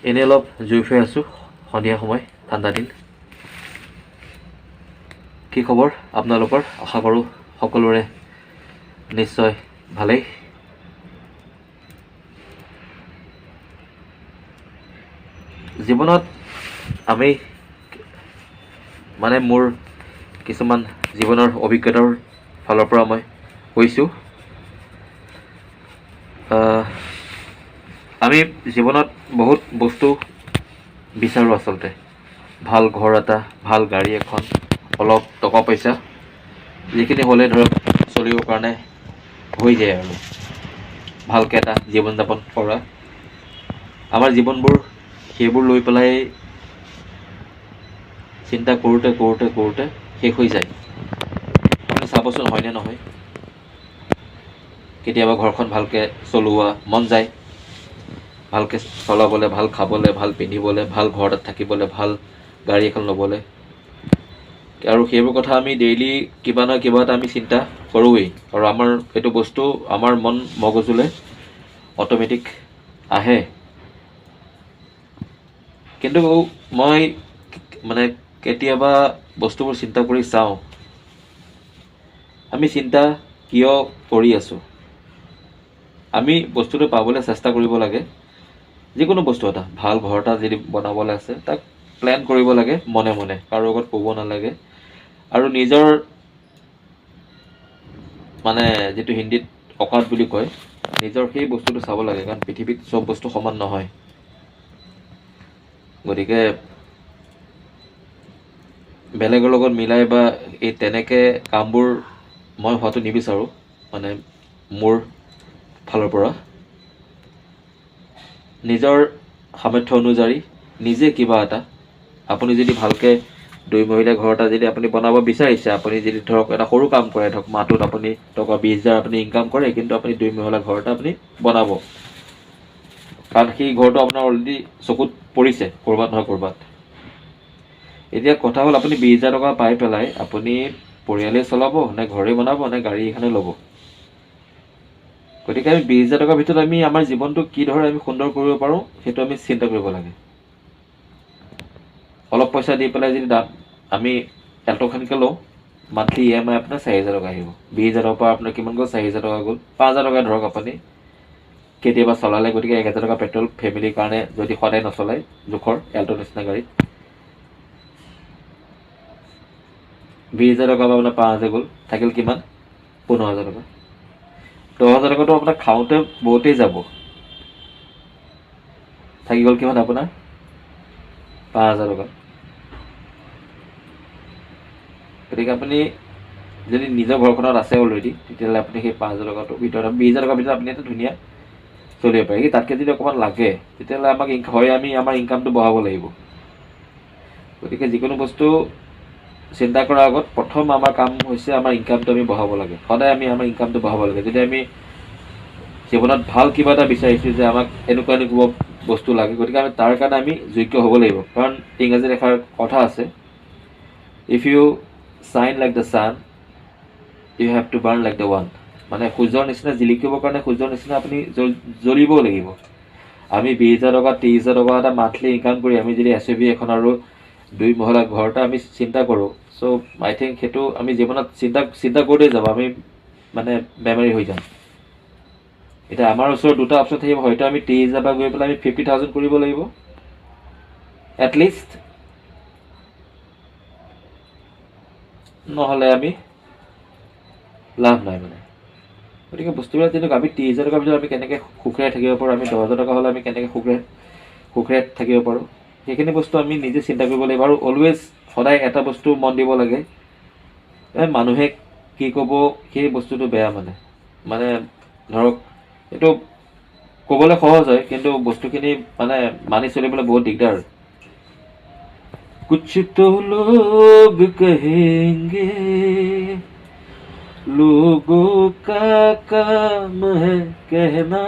এনেই অলপ জুই ফুৱাই আছোঁ, সন্ধিয়া সময়, ঠাণ্ডা দিন। কি খবৰ আপোনালোকৰ? আশা কৰোঁ সকলোৰে নিশ্চয় ভালেই। জীৱনত আমি মোৰ কিছুমান জীৱনৰ অভিজ্ঞতাৰ ফালৰ পৰা মই কৈছোঁ। আমি জীৱনত বহুত বস্তু বিচাৰোঁ আচলতে। ভাল ঘৰ এটা, ভাল গাড়ী এখন, অলপ টকা পইচা, যিখিনি হ'লে ধৰক চলিবৰ কাৰণে হৈ যায় আৰু ভালকৈ এটা জীৱন যাপন কৰা। আমাৰ জীৱনবোৰ সেইবোৰ লৈ পেলাই চিন্তা কৰোঁতে কৰোঁতে কৰোঁতে শেষ হৈ যায়। আপুনি চাবচোন, হয়নে নহয়? কেতিয়াবা ঘৰখন ভালকৈ চলোৱা মন যায়, ভালকৈ চলাবলৈ, ভাল খাবলৈ, ভাল পিন্ধিবলৈ, ভাল ঘৰ এটাত থাকিবলৈ, ভাল গাড়ী এখন ল'বলৈ, আৰু সেইবোৰ কথা আমি ডেইলি কিবা নহয় কিবা এটা আমি চিন্তা কৰোঁৱেই। আৰু আমাৰ এইটো বস্তু আমাৰ মন মগজুলৈ অট'মেটিক আহে। কিন্তু মই কেতিয়াবা বস্তুবোৰ চিন্তা কৰি চাওঁ, আমি চিন্তা কিয় কৰি আছোঁ? আমি বস্তুটো পাবলৈ চেষ্টা কৰিব লাগে। যিকোনো বস্তু এটা, ভাল ঘৰ এটা যদি বনাবলৈ আছে, তাক প্লেন কৰিব লাগে মনে মনে, কাৰো আগত ক'ব নালাগে। আৰু নিজৰ যিটো হিন্দীত অকাত বুলি কয়, নিজৰ সেই বস্তুটো চাব লাগে। কাৰণ পৃথিৱীত চব বস্তু সমান নহয়। গতিকে বেলেগৰ লগত মিলাই বা এই তেনেকৈ কামবোৰ মই হোৱাটো নিবিচাৰোঁ। মোৰ ফালৰ পৰা নিজৰ সামৰ্থ্য অনুযায়ী নিজে কিবা এটা, আপুনি যদি ভালকৈ 2 মহলীয়া ঘৰ এটা যদি আপুনি বনাব বিচাৰিছে, আপুনি যদি ধৰক এটা সৰু কাম কৰে, ধৰক মাহটোত আপুনি টকা 20,000 আপুনি ইনকাম কৰে, কিন্তু আপুনি 2 মহলীয়া ঘৰ এটা আপুনি বনাব, কাৰণ সেই ঘৰটো আপোনাৰ অলৰেডি চকুত পৰিছে ক'ৰবাত নহয় ক'ৰবাত। এতিয়া কথা হ'ল, আপুনি 20,000 টকা পাই পেলাই আপুনি পৰিয়ালেই চলাব, নে ঘৰেই বনাব, নে গাড়ী এখনে ল'ব? গতিকে আমি 20,000 টকাৰ ভিতৰত আমি আমাৰ জীৱনটো কিদৰে আমি সুন্দৰ কৰিব পাৰোঁ, সেইটো আমি চিন্তা কৰিব লাগে। অলপ পইচা দি পেলাই যদি আমি এল্ট'খনকৈ লওঁ, মান্থলি EMI আপোনাৰ 4,000 টকা আহিব। 20,000 টকাৰ পৰা আপোনাৰ কিমান গ'ল? 4,000 টকা গ'ল। 5,000 টকা ধৰক আপুনি কেতিয়াবা চলালে, গতিকে 1,000 টকা পেট্ৰল ফেমিলিৰ কাৰণে যদি সদায় নচলায়, জোখৰ এল্ট' নিচিনা গাড়ীত 20,000 টকা বা আপোনাৰ 5,000 গ'ল, থাকিল কিমান? 15,000 টকা। 10,000 টকাটো আপোনাৰ খাওঁতে বহুতেই যাব, থাকি গ'ল কিমান আপোনাৰ? 5,000 টকা। গতিকে আপুনি যদি নিজৰ ঘৰখনত আছে অলৰেডি, তেতিয়াহ'লে আপুনি সেই 5,000 টকাটোৰ ভিতৰত, 20,000 টকাৰ ভিতৰত আপুনি এটা ধুনীয়া চলিব পাৰে। তাতকৈ যদি অকণমান লাগে, তেতিয়াহ'লে আমাক আমি আমাৰ ইনকামটো বঢ়াব লাগিব। গতিকে যিকোনো বস্তু চিন্তা কৰাৰ আগত প্ৰথম আমাৰ কাম হৈছে আমাৰ ইনকামটো আমি বঢ়াব লাগে। সদায় আমি আমাৰ ইনকামটো বঢ়াব লাগে। যদি আমি জীৱনত ভাল কিবা এটা বিচাৰিছোঁ, যে আমাক এনেকুৱা এনেকুৱা বস্তু লাগে, গতিকে আমি তাৰ কাৰণে আমি যোগ্য হ'ব লাগিব। কাৰণ ইংৰাজীত এষাৰ কথা আছে, if you shine like the sun, you have to burn like the one. সূৰ্যৰ নিচিনা জিলিকিবৰ কাৰণে সূৰ্যৰ নিচিনা আপুনি জ্বলিবও লাগিব। আমি 20,000 টকা 30,000 টকা এটা মান্থলি ইনকাম কৰি আমি যদি SUV এখন আৰু 2 মহলীয়া ঘৰ এটা আমি চিন্তা কৰোঁ, চ' আই থিংক সেইটো আমি জীৱনত চিন্তা কৰোঁতেই যাব, আমি বেমাৰী হৈ যাম। এতিয়া আমাৰ ওচৰত দুটা অপশ্যন থাকিব, হয়তো আমি 30,000 পৰা গৈ পেলাই আমি 50,000 কৰিব লাগিব এটলিষ্ট, নহ'লে আমি লাভ নাই গতিকে বস্তুবিলাক যেনেকুৱা, আমি 30,000 টকাৰ ভিতৰত আমি কেনেকৈ সুখেৰে থাকিব পাৰোঁ, আমি 10,000 টকা হ'লে আমি কেনেকৈ সুখেৰে থাকিব পাৰোঁ, সেইখিনি বস্তু আমি নিজে চিন্তা কৰিব লাগিব। আৰু অলৱেজ সদায় এটা বস্তু মন দিব লাগে, মানুহে কি ক'ব সেই বস্তুটো বেয়া। ধৰক এইটো ক'বলৈ সহজ হয়, কিন্তু বস্তুখিনি মানি চলিবলৈ বহুত দিগদাৰ। কুছ তো লোগ কহেংগে, লোগো কা কাম হে কেহনা,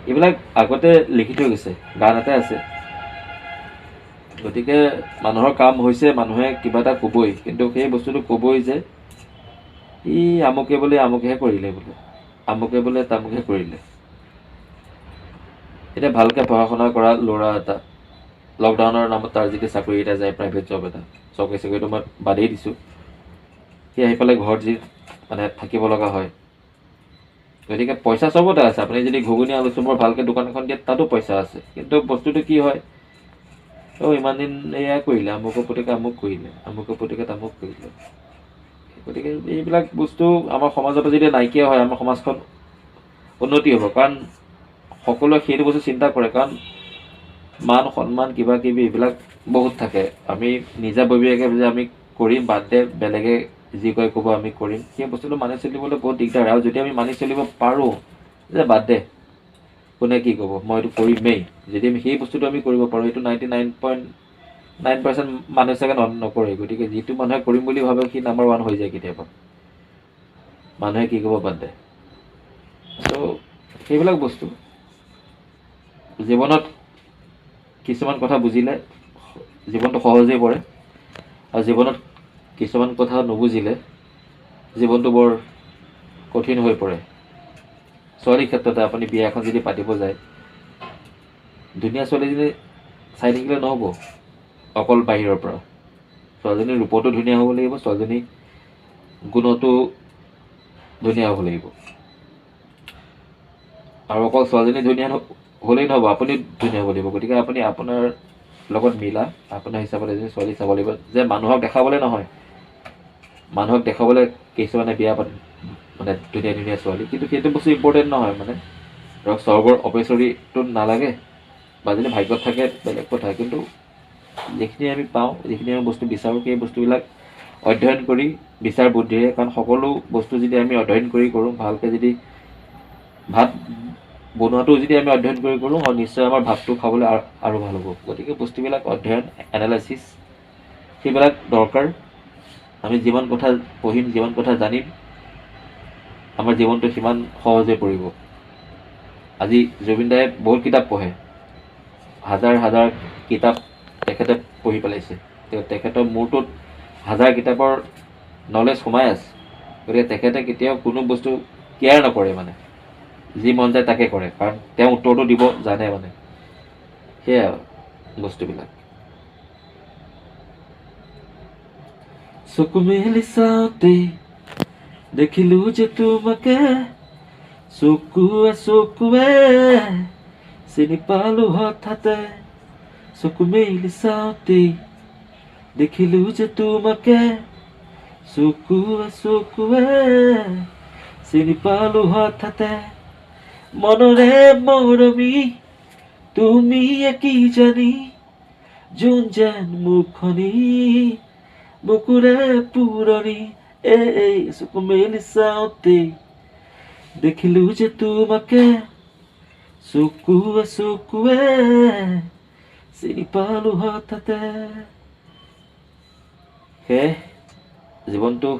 এইবিলাক আগতে লিখি থৈ গৈছে, গান এটাই আছে। গতিকে মানুহৰ কাম হৈছে মানুহে কিবা এটা ক'বই, কিন্তু সেই বস্তুটো ক'বই যে আমুকে বোলে আমুকেহে কৰিলে, বোলে আমুকে বোলে তামুকহে কৰিলে। এতিয়া ভালকৈ পঢ়া শুনা কৰা ল'ৰা এটা লকডাউনৰ নামত তাৰ যদি চাকৰি এটা যায়, প্ৰাইভেট জব এটা, চৰকাৰী চাকৰিটো মই বাদেই দিছোঁ, সি আহি পেলাই ঘৰত যি মানে থাকিব লগা হয়। গতিকে পইচা চবতে আছে। আপুনি যদি ঘুগুনি আলু চুমৰ ভালকৈ দোকান এখন দিয়ে, তাতো পইচা আছে। কিন্তু বস্তুটো কি হয়, ইমান দিন এয়া কৰিলে, আমুকৰ পুতেকে আমুক কৰিলে, আমুকৰ পুতেকে তামুক কৰিলে। গতিকে এইবিলাক বস্তু আমাৰ সমাজৰ পৰা যদি নাইকিয়া হয়, আমাৰ সমাজখন উন্নতি হ'ব। কাৰণ সকলোৱে সেইটো বস্তু চিন্তা কৰে, কাৰণ মান সন্মান কিবা কিবি এইবিলাক বহুত থাকে। আমি নিজাববীয়াকৈ যে আমি কৰিম, বাদ দে বেলেগে যি কয় ক'ব আমি কৰিম, সেই বস্তুটো মানি চলিবলৈ বহুত দিগদাৰ। আৰু যদি আমি মানি চলিব পাৰোঁ যে বাদ দে কোনে কি ক'ব, মই এইটো কৰিমেই, যদি আমি সেই বস্তুটো আমি কৰিব পাৰোঁ, সেইটো 99.9% মানুহে চাগে নকৰে। গতিকে যিটো মানুহে কৰিম বুলি ভাবে সি নাম্বাৰ 1 হৈ যায় কেতিয়াবা। মানুহে কি ক'ব বাদ দে। ত' সেইবিলাক বস্তু জীৱনত কিছুমান কথা বুজিলে জীৱনটো সহজেই পৰে, আৰু জীৱনত কিছুমান কথা নুবুজিলে জীৱনটো বৰ কঠিন হৈ পৰে। ছোৱালীৰ ক্ষেত্ৰতে আপুনি বিয়া এখন যদি পাতিব যায়, ধুনীয়া ছোৱালীজনী চাই থাকিলে নহ'ব অকল বাহিৰৰ পৰা। ছোৱালীজনীৰ ৰূপতো ধুনীয়া হ'ব লাগিব, ছোৱালীজনী গুণতো ধুনীয়া হ'ব লাগিব। আৰু অকল ছোৱালীজনী ধুনীয়া হ'লেই নহ'ব, আপুনি ধুনীয়া হ'ব লাগিব। গতিকে আপুনি আপোনাৰ লগত মিলা আপোনাৰ হিচাপত এজনী ছোৱালী চাব লাগিব, যে মানুহক দেখাবলৈ নহয়। মানুহক দেখাবলৈ কিছুমানে বিয়া পাতে মানে ধুনীয়া ধুনীয়া ছোৱালী, কিন্তু সেইটো বস্তু ইম্পৰ্টেণ্ট নহয়। মানে ধৰক স্বৰ্গৰ অপেশ্বৰীটো নালাগে, বা যদি ভাগ্যত থাকে বেলেগ কথা। কিন্তু যিখিনি আমি পাওঁ, যিখিনি আমি বস্তু বিচাৰোঁ, সেই বস্তুবিলাক অধ্যয়ন কৰি বিচাৰ বুদ্ধিৰে, কাৰণ সকলো বস্তু যদি আমি অধ্যয়ন কৰি কৰোঁ, ভালকৈ যদি ভাত বনোৱাটো যদি আমি অধ্যয়ন কৰি কৰোঁ, নিশ্চয় আমাৰ ভাতটো খাবলৈ আৰু ভাল হ'ব। গতিকে বস্তুবিলাক অধ্যয়ন, এনালাইচিছ সেইবিলাক দৰকাৰ। আমি যিমান কথা পঢ়িম, যিমান কথা জানিম, আমাৰ জীৱনটো সিমান সহজ হৈ পৰিব। আজি জুবিন দায়ে বহুত কিতাপ পঢ়ে, হাজাৰ হাজাৰ কিতাপ তেখেতে পঢ়ি পেলাইছে। তেখেতৰ মূৰটোত হাজাৰ কিতাপৰ নলেজ সোমাই আছে। গতিকে তেখেতে কেতিয়াও কোনো বস্তু কেয়াৰ নকৰে, মানে যি মন যায় তাকে কৰে, কাৰণ তেওঁ উত্তৰটো দিব জানে। মানে সেয়াই বস্তুবিলাক। চকু মেলি চাওঁতে দেখিলো যে তোমাকে, চকুৱে চকুৱে চিনি পালো হঠাতে। চকু মেলি চাওঁতে দেখিলো যে তোমাকে, চকুৱে চকুৱে চিনি পালো হঠাতে। মনৰে মৰমী তুমি কি জানি, যোন যেন মুখনি বুকুৰে পুৰণি। চকু মেলি চাওঁতে দেখিলো যে তোমাকে, চকুৱে চকুৱে চিনি পালো হঠাতে। সেয়ে জীৱনটো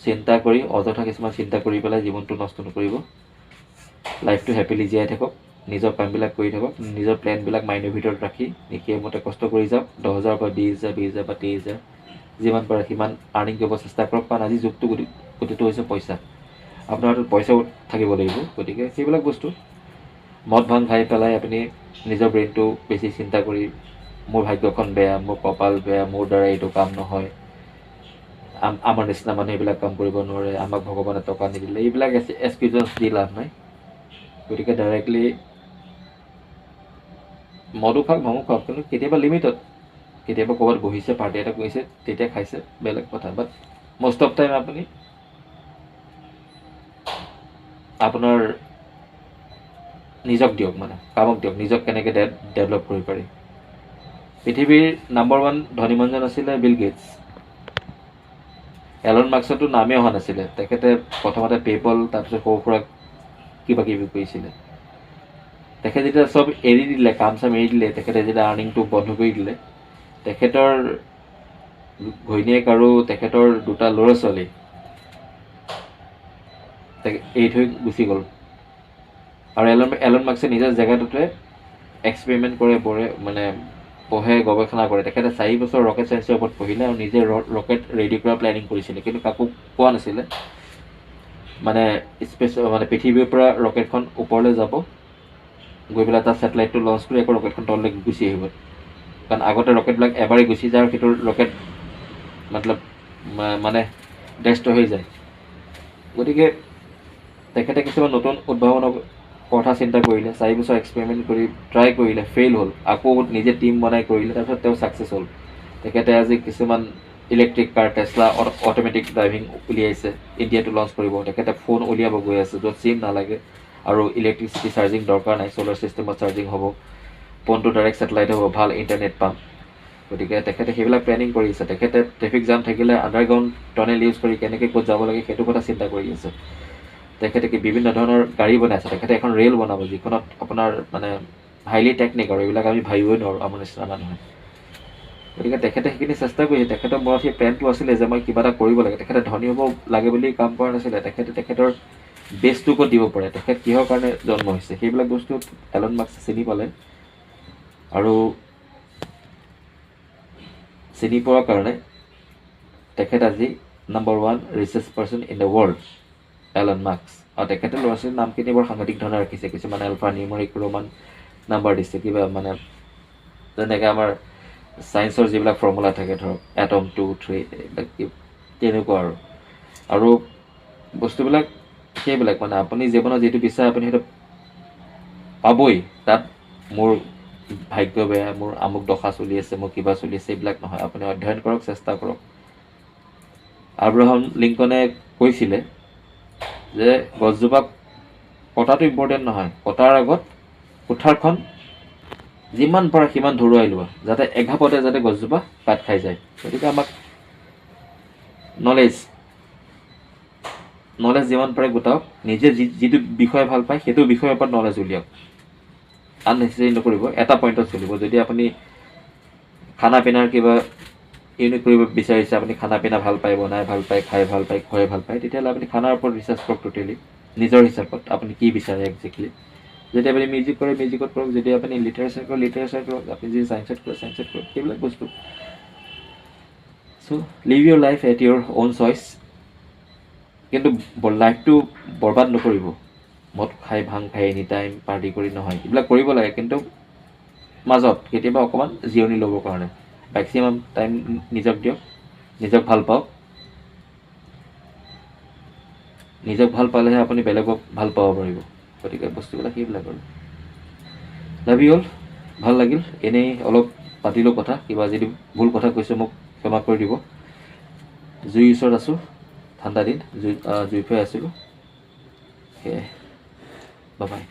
চিন্তা কৰি, অযথা কিছুমান চিন্তা কৰি পেলাই জীৱনটো নষ্ট নকৰিব। লাইফটো হেপিলি জীয়াই থাকক, নিজৰ কামবিলাক কৰি থাকক, নিজৰ প্লেনবিলাক মাইণ্ডৰ ভিতৰত ৰাখি সেইমতে কষ্ট কৰি যাওক। 10,000 বা 20,000, 20,000 বা 23,000 যিমান পাৰে সিমান আৰ্নিং কৰিব চেষ্টা কৰক। কাৰণ আজি যুগটো গতিটো হৈছে পইচা, আপোনাৰ হাতত পইচাও থাকিব লাগিব। গতিকে সেইবিলাক বস্তু মদ ভাং খাই পেলাই আপুনি নিজৰ ব্ৰেইনটো বেছি চিন্তা কৰি, মোৰ ভাগ্যখন বেয়া, মোৰ কপাল বেয়া, মোৰ দ্বাৰা এইটো কাম নহয়, আমাৰ নিচিনা মানুহে এইবিলাক কাম কৰিব নোৱাৰে, আমাক ভগৱানে টকা নিদিলে, এইবিলাক এক্সকিউজেছ দি লাভ নাই। গতিকে ডাইৰেক্টলি মদো খাওক, ভাঙো খাওক, কিন্তু কেতিয়াবা লিমিটত। কেতিয়াবা ক'ৰবাত বহিছে, পাৰ্টি এটা কৰিছে, তেতিয়া খাইছে, বেলেগ কথা। বাট মষ্ট অফ টাইম আপুনি আপোনাৰ নিজক দিয়ক, মানে কামক দিয়ক, নিজক কেনেকৈ ডেভেলপ কৰিব পাৰি। পৃথিৱীৰ নাম্বাৰ 1 ধনী মানুহজন আছিলে বিল গেটছ। এলন মাস্কৰতো নামেই অহা নাছিলে। তেখেতে প্ৰথমতে পে'পল, তাৰপিছত সৰু সুৰা কিবা কিবি কৰিছিলে। তেখেতে যেতিয়া চব এৰি দিলে, কাম চাম এৰি দিলে, তেখেতে যেতিয়া আৰ্নিংটো বন্ধ কৰি দিলে, তেখেতৰ ঘৈণীয়েক আৰু তেখেতৰ 2টা ল'ৰা ছোৱালী এৰি থৈ গুচি গ'ল। আৰু এলন মাস্কে নিজৰ জেগাটোতে এক্সপেৰিমেণ্ট কৰে, মানে পঢ়ে, গৱেষণা কৰে। তেখেতে 4 বছৰ ৰকেট চাইন্সৰ ওপৰত পঢ়িলে আৰু নিজে ৰকেট ৰেডি কৰা প্লেনিং কৰিছিলে, কিন্তু কাকো কোৱা নাছিলে। মানে পৃথিৱীৰ পৰা ৰকেটখন ওপৰলৈ যাব, গৈ পেলাই তাত ছেটেলাইটটো লঞ্চ কৰি আকৌ ৰকেটখন তললৈ গুচি আহিব। কাৰণ আগতে ৰকেটবিলাক এবাৰেই গুচি যায় আৰু সেইটো ৰকেট মতলব মানে ডেষ্ট্ৰয় হৈ যায়। গতিকে তেখেতে কিছুমান নতুন উদ্ভাৱনৰ কথা চিন্তা কৰিলে, 4 বছৰ এক্সপেৰিমেণ্ট কৰি ট্ৰাই কৰিলে, ফেইল হ'ল, আকৌ নিজে টিম বনাই কৰিলে, তাৰপিছত তেওঁ ছাকচেছ হ'ল। তেখেতে আজি কিছুমান electric car, Tesla automatic driving উলিয়াইছে, ইণ্ডিয়াটো লঞ্চ কৰিব। তেখেতে ফোন উলিয়াব গৈ আছে য'ত চিম নালাগে আৰু ইলেক্ট্ৰিচিটি চাৰ্জিং দৰকাৰ নাই, ছ'লাৰ ছিষ্টেমত চাৰ্জিং হ'ব, ফোনটো ডাইৰেক্ট ছেটেলাইট হ'ব, ভাল ইণ্টাৰনেট পাম। গতিকে তেখেতে সেইবিলাক প্লেনিং কৰি আছে। তেখেতে ট্ৰেফিক জাম থাকিলে আণ্ডাৰগ্ৰাউণ্ড টানেল ইউজ কৰি কেনেকৈ ক'ত যাব লাগে সেইটো কথা চিন্তা কৰি আছে। তেখেতে বিভিন্ন ধৰণৰ গাড়ী বনাইছে। তেখেতে এখন ৰেল বনাব যিখনত আপোনাৰ মানে হাইলি টেকনিক, আৰু এইবিলাক আমি ভাবিবই নোৱাৰোঁ আমাৰ নিচিনা মানুহে। গতিকে তেখেতে সেইখিনি চেষ্টা কৰিছে। তেখেতৰ মনত সেই প্লেনটো আছিলে যে মই কিবা এটা কৰিব লাগে। তেখেতে ধনী হ'ব লাগে বুলি কাম কৰা নাছিলে। তেখেতে তেখেতৰ বেছটো ক'ত দিব পাৰে, তেখেত কিহৰ কাৰণে জন্ম হৈছে, সেইবিলাক বস্তু এলন মাস্কে চিনি পালে। আৰু চিনি পোৱাৰ কাৰণে তেখেত আজি number 1 richest person in the world, Elon Musk. আৰু তেখেতে ল'ৰা ছোৱালীৰ নামখিনি বৰ সাংঘাতিক ধৰণে ৰাখিছে। কিছুমান এলফা নিউমেৰিক ৰোমান নাম্বাৰ দিছে, কিবা মানে যেনেকৈ আমাৰ ছায়েন্সৰ যিবিলাক ফৰ্মুলা থাকে, ধৰক এটম 2, 3 এইবিলাক তেনেকুৱা আৰু বস্তুবিলাক সেইবিলাক মানে আপুনি জীৱনত যিটো বিচাৰে আপুনি সেইটো পাবই। তাত মোৰ ভাগ্য বেয়া, মোৰ আমুক দশা চলি আছে, মোৰ কিবা চলি আছে, এইবিলাক নহয়। আপুনি অধ্যয়ন কৰক, চেষ্টা কৰক। আব্ৰাহাম লিংকনে কৈছিলে যে গছজোপা কটাটো ইম্পৰ্টেণ্ট নহয়, কটাৰ আগত কুঠাৰখন যিমান পাৰে সিমান ধৰুৱাই লোৱা, যাতে এঘাপতে যাতে গছজোপা কাট খাই যায়। গতিকে আমাক নলেজ যিমান পাৰে গোটাওক, নিজে যিটো বিষয় ভাল পায় সেইটো বিষয়ৰ ওপৰত নলেজ উলিয়াওক, আননেচেচাৰী নকৰিব। এটা পইণ্টত চলিব। যদি আপুনি খানা পিনাৰ কিবা ইউনিক কৰিব বিচাৰিছে, আপুনি খানা পিনা ভাল পায়, বনাই ভাল পায়, খাই ভাল পায়, খুৱাই ভাল পায়, তেতিয়াহ'লে আপুনি খানাৰ ওপৰত ৰিচাৰ্চ কৰক টোটেলি, নিজৰ হিচাপত আপুনি কি বিচাৰে একজেক্টলি। যদি আপুনি মিউজিক কৰে মিউজিকত কৰক, যদি আপুনি লিটাৰেচাৰ কৰে লিটাৰেচাৰ কৰক, আপুনি যদি ছায়েন্সত কৰে ছায়েন্সত কৰক, সেইবিলাক বস্তু। So' live your life at your own choice. কিন্তু লাইফটো বৰবাদ নকৰিব মদ খাই, ভাং খাই, এনি টাইম পাৰ্টি কৰি নহয়। এইবিলাক কৰিব লাগে, কিন্তু মাজত কেতিয়াবা অকণমান জিৰণি ল'বৰ কাৰণে মেক্সিমাম টাইম নিজক দিয়ক, নিজক ভাল পাওক। নিজক ভাল পালেহে আপুনি বেলেগক ভাল পাব পাৰিব। গতিকে বস্তুবিলাক সেইবিলাক আৰু লাভ ইউ অল। ভাল লাগিল, এনেই অলপ পাতিলোঁ কথা। কিবা যদি ভুল কথা কৈছোঁ মোক ক্ষমা কৰি দিব। জুইৰ ওচৰত আছোঁ, ঠাণ্ডা দিন, জুই ফুৱাই আছিলোঁ। সেয়াই, বাই বাই।